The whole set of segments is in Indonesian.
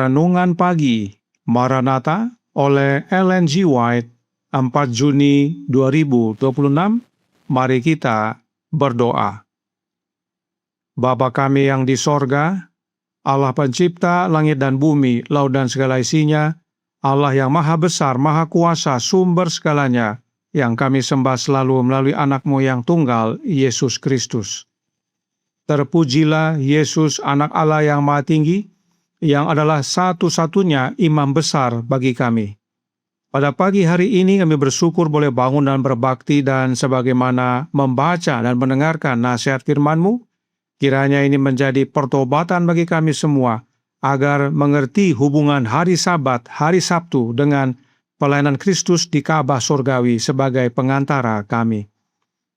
Renungan Pagi Maranatha oleh Ellen G. White, 4 Juni 2026. Mari kita berdoa. Bapa kami yang di sorga, Allah pencipta langit dan bumi, laut dan segala isinya, Allah yang maha besar, maha kuasa, sumber segalanya, yang kami sembah selalu melalui anak-Mu yang tunggal, Yesus Kristus. Terpujilah Yesus, anak Allah yang maha tinggi, yang adalah satu-satunya imam besar bagi kami. Pada pagi hari ini kami bersyukur boleh bangun dan berbakti, dan sebagaimana membaca dan mendengarkan nasihat firman-Mu, kiranya ini menjadi pertobatan bagi kami semua, agar mengerti hubungan hari Sabat, hari Sabtu dengan pelayanan Kristus di Ka'bah Surgawi sebagai pengantara kami.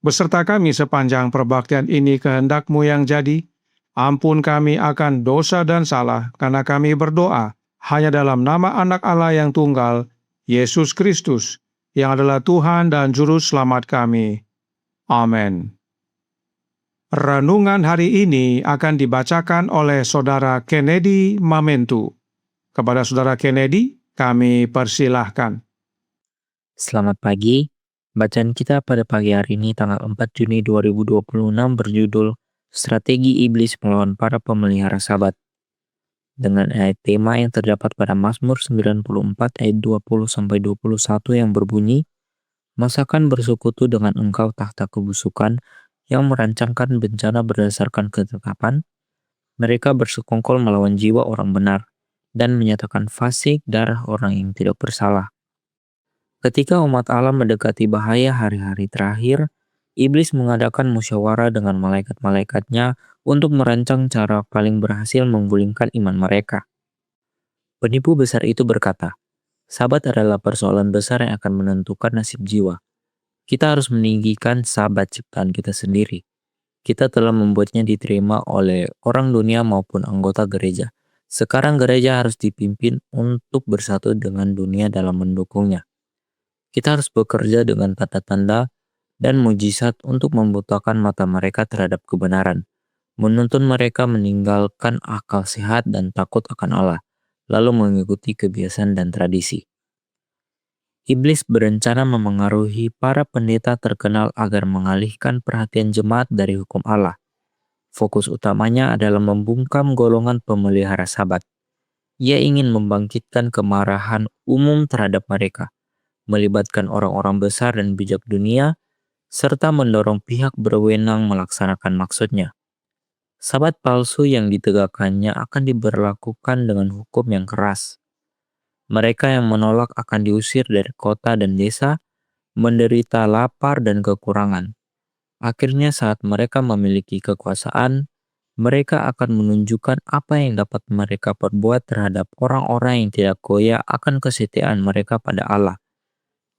Beserta kami sepanjang perbaktian ini kehendak-Mu yang jadi. Ampun kami akan dosa dan salah, karena kami berdoa hanya dalam nama Anak Allah yang tunggal, Yesus Kristus, yang adalah Tuhan dan Juru Selamat kami. Amin. Renungan hari ini akan dibacakan oleh Saudara Kennedy Mamentu. Kepada Saudara Kennedy, kami persilahkan. Selamat pagi. Bacaan kita pada pagi hari ini tanggal 4 Juni 2026 berjudul Strategi Iblis Melawan Para Pemelihara Sabat. Dengan ayat tema yang terdapat pada Mazmur 94 ayat 20-21 yang berbunyi, "Masakan bersekutu dengan engkau tahta kebusukan yang merancangkan bencana berdasarkan ketetapan? Mereka bersekongkol melawan jiwa orang benar dan menyatakan fasik darah orang yang tidak bersalah." Ketika umat Allah mendekati bahaya hari-hari terakhir, iblis mengadakan musyawarah dengan malaikat-malaikatnya untuk merancang cara paling berhasil menggulingkan iman mereka. Penipu besar itu berkata, "Sabat adalah persoalan besar yang akan menentukan nasib jiwa. Kita harus meninggikan sabat ciptaan kita sendiri. Kita telah membuatnya diterima oleh orang dunia maupun anggota gereja. Sekarang gereja harus dipimpin untuk bersatu dengan dunia dalam mendukungnya. Kita harus bekerja dengan tanda-tanda dan mujizat untuk membutakan mata mereka terhadap kebenaran, menuntun mereka meninggalkan akal sehat dan takut akan Allah, lalu mengikuti kebiasaan dan tradisi." Iblis berencana memengaruhi para pendeta terkenal agar mengalihkan perhatian jemaat dari hukum Allah. Fokus utamanya adalah membungkam golongan pemelihara Sabat. Ia ingin membangkitkan kemarahan umum terhadap mereka, melibatkan orang-orang besar dan bijak dunia, serta mendorong pihak berwenang melaksanakan maksudnya. Sabat palsu yang ditegakkannya akan diberlakukan dengan hukum yang keras. Mereka yang menolak akan diusir dari kota dan desa, menderita lapar dan kekurangan. Akhirnya saat mereka memiliki kekuasaan, mereka akan menunjukkan apa yang dapat mereka perbuat terhadap orang-orang yang tidak goyah akan kesetiaan mereka pada Allah.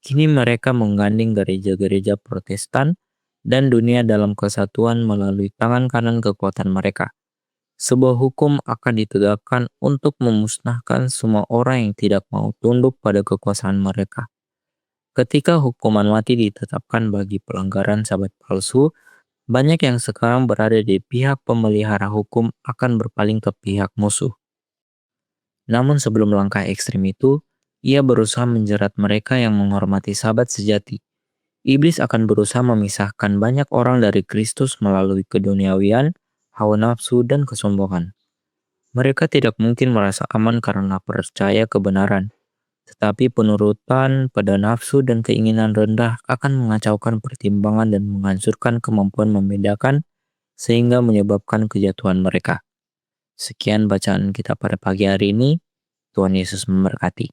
Kini mereka menggandeng gereja-gereja Protestan dan dunia dalam kesatuan melalui tangan kanan kekuatan mereka. Sebuah hukum akan ditegakkan untuk memusnahkan semua orang yang tidak mau tunduk pada kekuasaan mereka. Ketika hukuman mati ditetapkan bagi pelanggaran sabat palsu, banyak yang sekarang berada di pihak pemelihara hukum akan berpaling ke pihak musuh. Namun sebelum langkah ekstrim itu, ia berusaha menjerat mereka yang menghormati sabat sejati. Iblis akan berusaha memisahkan banyak orang dari Kristus melalui keduniawian, hawa nafsu, dan kesombongan. Mereka tidak mungkin merasa aman karena percaya kebenaran, tetapi penurutan pada nafsu dan keinginan rendah akan mengacaukan pertimbangan dan menghancurkan kemampuan membedakan, sehingga menyebabkan kejatuhan mereka. Sekian bacaan kita pada pagi hari ini. Tuhan Yesus memberkati.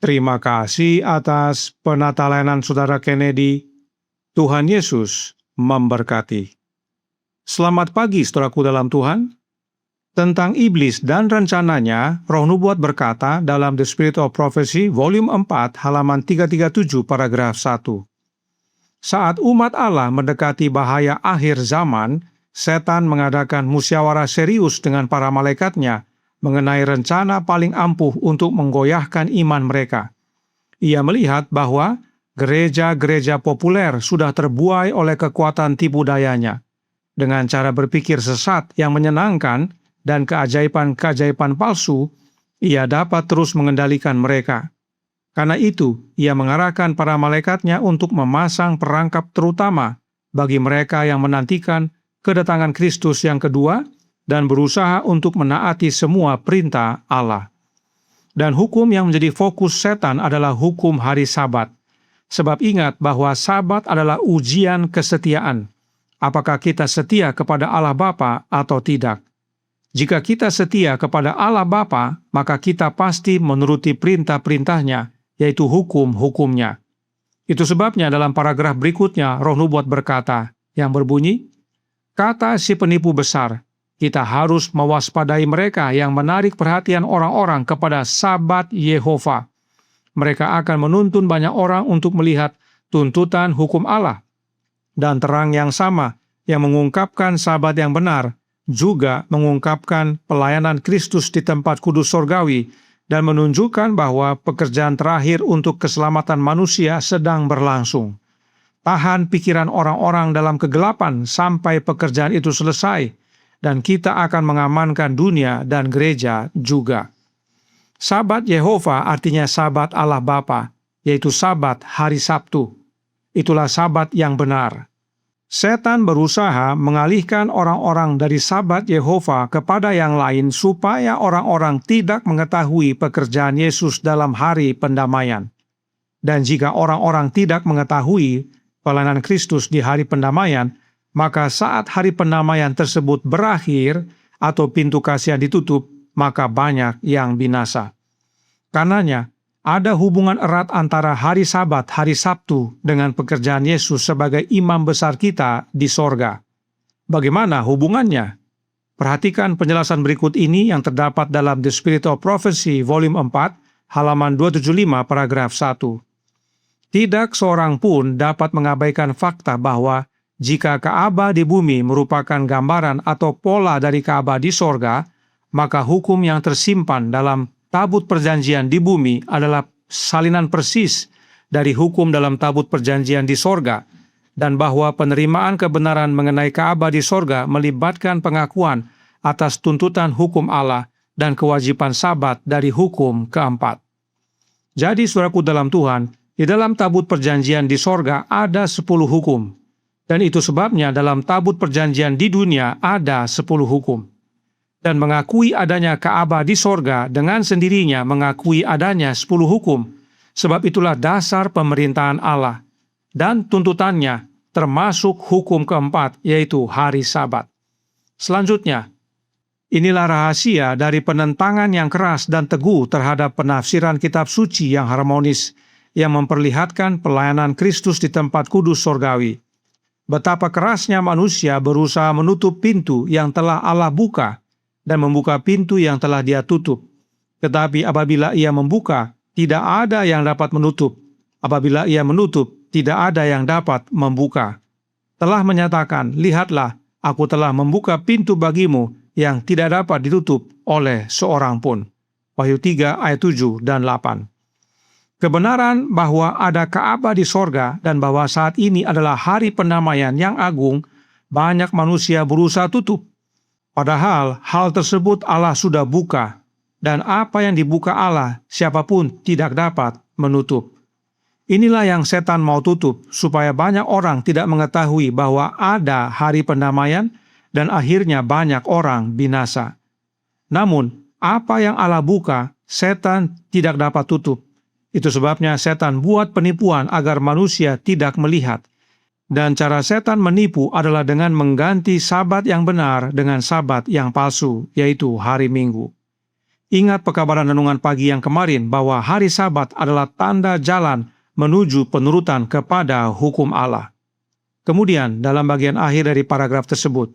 Terima kasih atas penata layanan Saudara Kennedy. Tuhan Yesus memberkati. Selamat pagi saudaraku dalam Tuhan. Tentang iblis dan rencananya, Roh Nubuat berkata dalam The Spirit of Prophecy, volume 4, halaman 337, paragraf 1. Saat umat Allah mendekati bahaya akhir zaman, setan mengadakan musyawarah serius dengan para malaikatnya mengenai rencana paling ampuh untuk menggoyahkan iman mereka. Ia melihat bahwa gereja-gereja populer sudah terbuai oleh kekuatan tipu dayanya. Dengan cara berpikir sesat yang menyenangkan dan keajaiban-keajaiban palsu, Ia dapat terus mengendalikan mereka. Karena itu, ia mengarahkan para malaikatnya untuk memasang perangkap terutama bagi mereka yang menantikan kedatangan Kristus yang kedua dan berusaha untuk menaati semua perintah Allah. Dan hukum yang menjadi fokus setan adalah hukum hari Sabat. Sebab ingat bahwa Sabat adalah ujian kesetiaan. Apakah kita setia kepada Allah Bapa atau tidak? Jika kita setia kepada Allah Bapa, maka kita pasti menuruti perintah-perintahnya, yaitu hukum-hukumnya. Itu sebabnya dalam paragraf berikutnya Roh Nubuat berkata, yang berbunyi, kata si penipu besar, kita harus mewaspadai mereka yang menarik perhatian orang-orang kepada Sabat Yehova. Mereka akan menuntun banyak orang untuk melihat tuntutan hukum Allah. Dan terang yang sama yang mengungkapkan Sabat yang benar juga mengungkapkan pelayanan Kristus di tempat kudus sorgawi dan menunjukkan bahwa pekerjaan terakhir untuk keselamatan manusia sedang berlangsung. Tahan pikiran orang-orang dalam kegelapan sampai pekerjaan itu selesai, dan kita akan mengamankan dunia dan gereja juga. Sabat Yehova artinya Sabat Allah Bapa, yaitu Sabat hari Sabtu. Itulah Sabat yang benar. Setan berusaha mengalihkan orang-orang dari Sabat Yehova kepada yang lain supaya orang-orang tidak mengetahui pekerjaan Yesus dalam hari pendamaian. Dan jika orang-orang tidak mengetahui pelayanan Kristus di hari pendamaian, maka saat hari pendamaian tersebut berakhir atau pintu kasihan ditutup, maka banyak yang binasa. Karenanya, ada hubungan erat antara hari Sabat, hari Sabtu, dengan pekerjaan Yesus sebagai imam besar kita di sorga. Bagaimana hubungannya? Perhatikan penjelasan berikut ini yang terdapat dalam The Spirit of Prophecy, volume 4, halaman 275, paragraf 1. Tidak seorang pun dapat mengabaikan fakta bahwa jika Ka'bah di bumi merupakan gambaran atau pola dari Ka'bah di sorga, maka hukum yang tersimpan dalam tabut perjanjian di bumi adalah salinan persis dari hukum dalam tabut perjanjian di sorga, dan bahwa penerimaan kebenaran mengenai Ka'bah di sorga melibatkan pengakuan atas tuntutan hukum Allah dan kewajiban Sabat dari hukum keempat. Jadi, saudaraku dalam Tuhan, di dalam tabut perjanjian di sorga ada 10 hukum, dan itu sebabnya dalam tabut perjanjian di dunia ada 10 hukum. Dan mengakui adanya Ka'bah di sorga dengan sendirinya mengakui adanya 10 hukum, sebab itulah dasar pemerintahan Allah. Dan tuntutannya termasuk hukum keempat, yaitu hari Sabat. Selanjutnya, inilah rahasia dari penentangan yang keras dan teguh terhadap penafsiran kitab suci yang harmonis, yang memperlihatkan pelayanan Kristus di tempat kudus sorgawi. Betapa kerasnya manusia berusaha menutup pintu yang telah Allah buka, dan membuka pintu yang telah Dia tutup. Tetapi apabila ia membuka, tidak ada yang dapat menutup. Apabila ia menutup, tidak ada yang dapat membuka. Telah menyatakan, lihatlah, aku telah membuka pintu bagimu yang tidak dapat ditutup oleh seorang pun. Wahyu 3 ayat 7 dan 8. Kebenaran bahwa ada Ka'bah di sorga dan bahwa saat ini adalah hari pendamaian yang agung, banyak manusia berusaha tutup. Padahal hal tersebut Allah sudah buka, dan apa yang dibuka Allah, siapapun tidak dapat menutup. Inilah yang setan mau tutup, supaya banyak orang tidak mengetahui bahwa ada hari pendamaian, dan akhirnya banyak orang binasa. Namun, apa yang Allah buka, setan tidak dapat tutup. Itu sebabnya setan buat penipuan agar manusia tidak melihat. Dan cara setan menipu adalah dengan mengganti Sabat yang benar dengan Sabat yang palsu, yaitu hari Minggu. Ingat pekabaran renungan pagi yang kemarin bahwa hari Sabat adalah tanda jalan menuju penurutan kepada hukum Allah. Kemudian, dalam bagian akhir dari paragraf tersebut,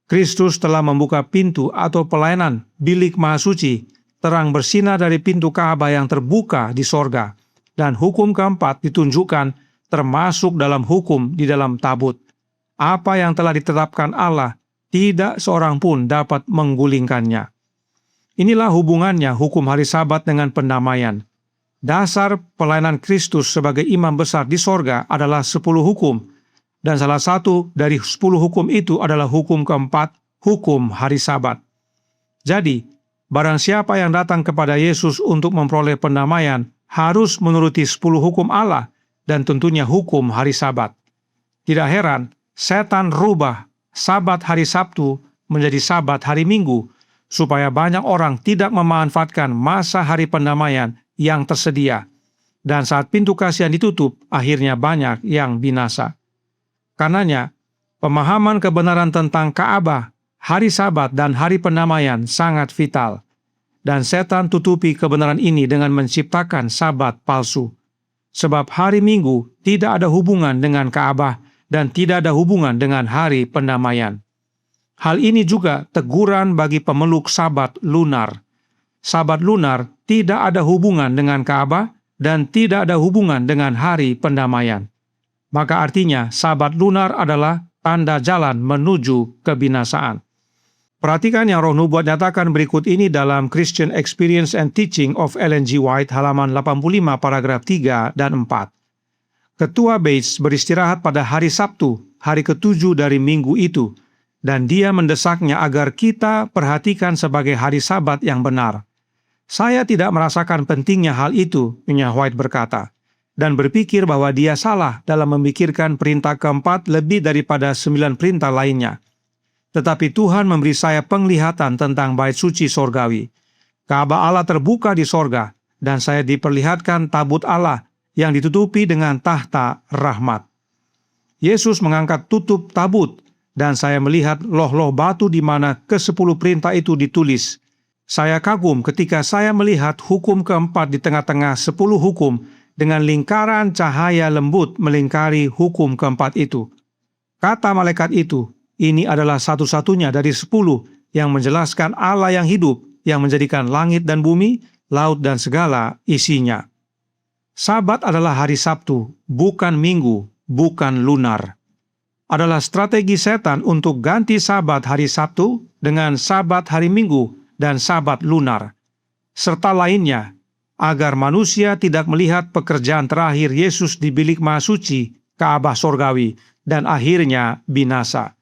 Kristus telah membuka pintu atau pelayanan bilik maha suci, terang bersinar dari pintu Ka'bah yang terbuka di sorga, dan hukum keempat ditunjukkan termasuk dalam hukum di dalam tabut. Apa yang telah ditetapkan Allah, tidak seorang pun dapat menggulingkannya. Inilah hubungannya hukum hari Sabat dengan pendamaian. Dasar pelayanan Kristus sebagai imam besar di sorga adalah 10 hukum, dan salah satu dari 10 hukum itu adalah hukum keempat, hukum hari Sabat. Jadi, Barang siapa yang datang kepada Yesus untuk memperoleh pendamaian harus menuruti 10 hukum Allah dan tentunya hukum hari Sabat. Tidak heran, setan rubah Sabat hari Sabtu menjadi Sabat hari Minggu, supaya banyak orang tidak memanfaatkan masa hari pendamaian yang tersedia. Dan saat pintu kasihan ditutup, akhirnya banyak yang binasa. Karenanya, pemahaman kebenaran tentang Ka'bah, hari Sabat dan hari pendamaian sangat vital. Dan setan tutupi kebenaran ini dengan menciptakan Sabat palsu. Sebab hari Minggu tidak ada hubungan dengan Ka'bah dan tidak ada hubungan dengan hari pendamaian. Hal ini juga teguran bagi pemeluk Sabat lunar. Sabat lunar tidak ada hubungan dengan Ka'bah dan tidak ada hubungan dengan hari pendamaian. Maka artinya Sabat lunar adalah tanda jalan menuju kebinasaan. Perhatikan yang Roh Nubuat nyatakan berikut ini dalam Christian Experience and Teaching of Ellen G. White halaman 85 paragraf 3 dan 4. Ketua Bates beristirahat pada hari Sabtu, hari ke-7 dari minggu itu, dan dia mendesaknya agar kita perhatikan sebagai hari Sabat yang benar. Saya tidak merasakan pentingnya hal itu, Nyonya White berkata, dan berpikir bahwa dia salah dalam memikirkan perintah keempat lebih daripada 9 perintah lainnya. Tetapi Tuhan memberi saya penglihatan tentang bait suci sorgawi. Ka'bah Allah terbuka di sorga, dan saya diperlihatkan tabut Allah yang ditutupi dengan tahta rahmat. Yesus mengangkat tutup tabut, dan saya melihat loh-loh batu di mana ke-10 perintah itu ditulis. Saya kagum ketika saya melihat hukum keempat di tengah-tengah 10 hukum dengan lingkaran cahaya lembut melingkari hukum keempat itu. Kata malaikat itu, ini adalah satu-satunya dari 10 yang menjelaskan Allah yang hidup, yang menjadikan langit dan bumi, laut dan segala isinya. Sabat adalah hari Sabtu, bukan Minggu, bukan lunar. Adalah strategi setan untuk ganti Sabat hari Sabtu dengan Sabat hari Minggu dan Sabat lunar, serta lainnya, agar manusia tidak melihat pekerjaan terakhir Yesus di bilik maha suci, Ka'bah sorgawi, dan akhirnya binasa.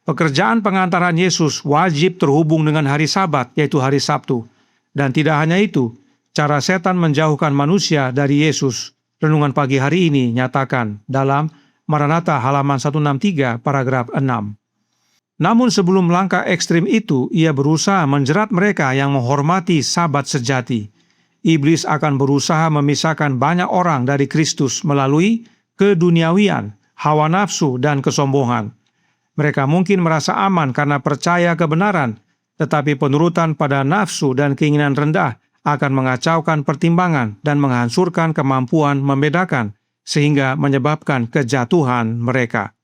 Pekerjaan pengantaran Yesus wajib terhubung dengan hari Sabat, yaitu hari Sabtu. Dan tidak hanya itu, cara setan menjauhkan manusia dari Yesus. Renungan pagi hari ini nyatakan dalam Maranatha halaman 163 paragraf 6. Namun sebelum langkah ekstrim itu, ia berusaha menjerat mereka yang menghormati Sabat sejati. Iblis akan berusaha memisahkan banyak orang dari Kristus melalui keduniawian, hawa nafsu, dan kesombongan. Mereka mungkin merasa aman karena percaya kebenaran, tetapi penurutan pada nafsu dan keinginan rendah akan mengacaukan pertimbangan dan menghancurkan kemampuan membedakan, sehingga menyebabkan kejatuhan mereka.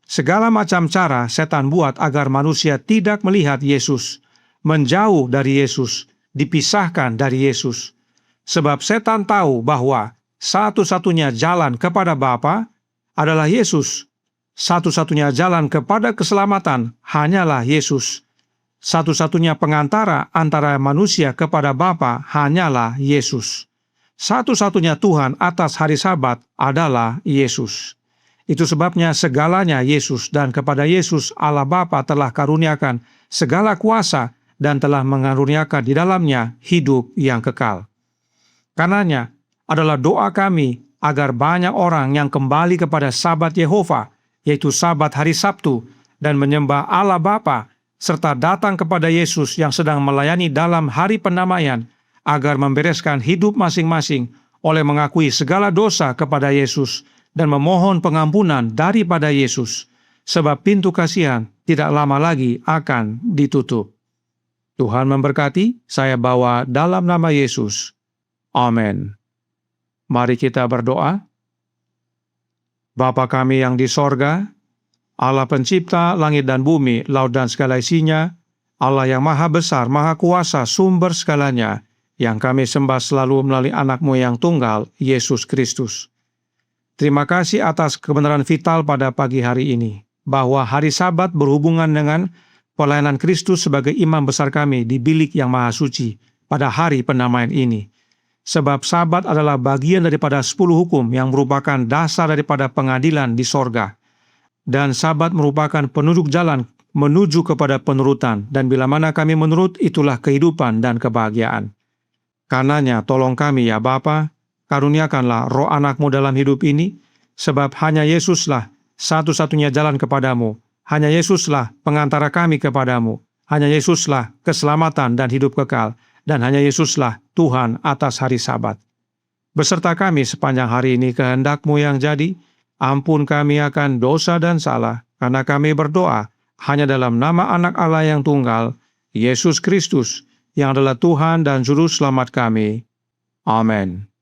Segala macam cara setan buat agar manusia tidak melihat Yesus, menjauh dari Yesus, dipisahkan dari Yesus. Sebab setan tahu bahwa satu-satunya jalan kepada Bapa adalah Yesus. Satu-satunya jalan kepada keselamatan hanyalah Yesus. Satu-satunya pengantara antara manusia kepada Bapa hanyalah Yesus. Satu-satunya Tuhan atas hari Sabat adalah Yesus. Itu sebabnya segalanya Yesus, dan kepada Yesus Allah Bapa telah karuniakan segala kuasa dan telah mengaruniakan di dalamnya hidup yang kekal. Karenanya adalah doa kami agar banyak orang yang kembali kepada Sabat Yehova, yaitu Sabat hari Sabtu, dan menyembah Allah Bapa, serta datang kepada Yesus yang sedang melayani dalam hari pendamaian, agar membereskan hidup masing-masing oleh mengakui segala dosa kepada Yesus dan memohon pengampunan daripada Yesus, sebab pintu kasihan tidak lama lagi akan ditutup. Tuhan memberkati, saya bawa dalam nama Yesus. Amin. Mari kita berdoa. Bapa kami yang di sorga, Allah pencipta langit dan bumi, laut dan segala isinya, Allah yang maha besar, maha kuasa, sumber segalanya, yang kami sembah selalu melalui anak-Mu yang tunggal, Yesus Kristus. Terima kasih atas kebenaran vital pada pagi hari ini, bahwa hari Sabat berhubungan dengan pelayanan Kristus sebagai imam besar kami di bilik yang maha suci pada hari pendamaian ini. Sebab Sabat adalah bagian daripada 10 hukum yang merupakan dasar daripada pengadilan di sorga. Dan Sabat merupakan penunjuk jalan menuju kepada penurutan, dan bila mana kami menurut, itulah kehidupan dan kebahagiaan. Karenanya, tolong kami ya Bapa, karuniakanlah roh anak-Mu dalam hidup ini, sebab hanya Yesuslah satu-satunya jalan kepadamu, hanya Yesuslah pengantara kami kepadamu, hanya Yesuslah keselamatan dan hidup kekal, dan hanya Yesuslah Tuhan atas hari Sabat. Beserta kami sepanjang hari ini kehendak-Mu yang jadi, ampun kami akan dosa dan salah, karena kami berdoa hanya dalam nama Anak Allah yang tunggal, Yesus Kristus, yang adalah Tuhan dan Juru Selamat kami. Amin.